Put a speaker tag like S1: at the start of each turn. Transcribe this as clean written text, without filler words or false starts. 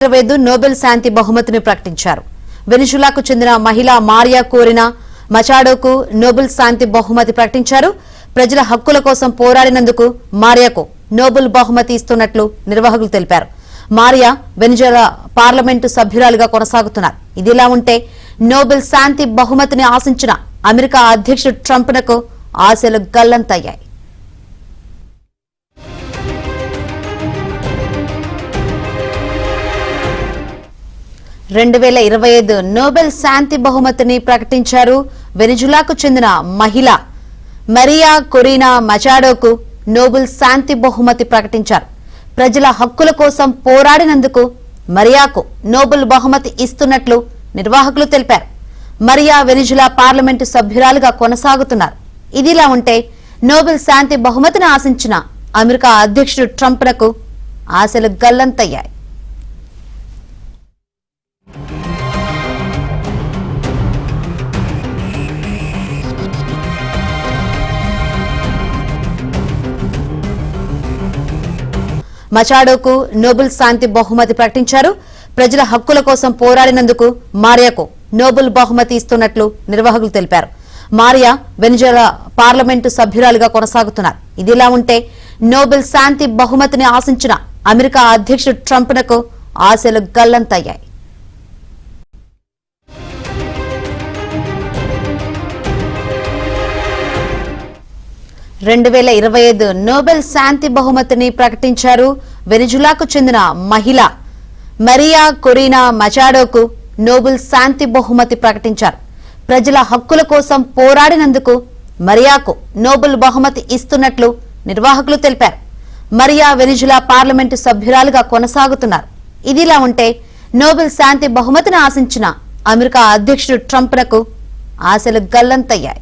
S1: 2025 Nobel శాంతి బహుమతిని ప్రకటించారు. వెనిజులాకు చెందిన మహిళ మారియా కోరినా మచాడోకు నోబెల్ శాంతి బహుమతి ప్రకటించారు. ప్రజల హక్కుల కోసం పోరాడినందుకు మారియాకు నోబెల్ బహుమతి ఇస్తున్నట్లు నిర్వాహకులు తెలిపారు. మారియా వెనిజులా పార్లమెంటు సభ్యురాలుగా కొనసాగుతున్నారు. ఇదిలా ఉంటే నోబెల్ శాంతి బహుమతిని ఆశించిన అమెరికా అధ్యక్షుడు ట్రంప్నకు ఆశలు గల్లంతయ్యాయి. 2025 నోబెల్ శాంతి బహుమతిని ప్రకటించారు. వెనిజులాకు చెందిన మహిళ మరియా కొరీనా మచాడోకు నోబెల్ శాంతి బహుమతి ప్రకటించారు. ప్రజల హక్కుల కోసం పోరాడినందుకు మరియాకు నోబెల్ బహుమతి ఇస్తున్నట్లు నిర్వాహకులు తెలిపారు. మరియా వెనిజులా పార్లమెంటు సభ్యురాలుగా కొనసాగుతున్నారు. ఇదిలా ఉంటే నోబెల్ శాంతి బహుమతిని ఆశించిన అమెరికా అధ్యక్షుడు ట్రంప్నకు ఆశలు గల్లంతయ్యాయి. మచాడోకు నోబెల్ శాంతి బహుమతి ప్రకటించారు. ప్రజల హక్కుల కోసం పోరాడినందుకు మారియాకు నోబెల్ బహుమతి ఇస్తున్నట్లు నిర్వాహకులు తెలిపారు. మారియా వెనిజులా పార్లమెంటు సభ్యురాలుగా కొనసాగుతున్నారు. ఇదిలా ఉంటే నోబెల్ శాంతి బహుమతిని ఆశించిన అమెరికా అధ్యక్షుడు ట్రంప్నకు ఆశలు గల్లంతయ్యాయి. నోబెల్ శాంతి బహుమతిని ప్రకటించారు. వెనిజులాకు చెందిన మహిళ మరియా కొరీనా మచాడోకు నోబెల్ శాంతి బహుమతి ప్రకటించారు. ప్రజల హక్కుల కోసం పోరాడినందుకు మరియాకు నోబెల్ బహుమతి ఇస్తున్నట్లు నిర్వాహకులు తెలిపారు. మరియా వెనిజులా పార్లమెంటు సభ్యురాలుగా కొనసాగుతున్నారు. ఇదిలా ఉంటే నోబెల్ శాంతి బహుమతిని ఆశించిన అమెరికా అధ్యక్షుడు ట్రంప్నకు ఆశలు గల్లంతయ్యాయి.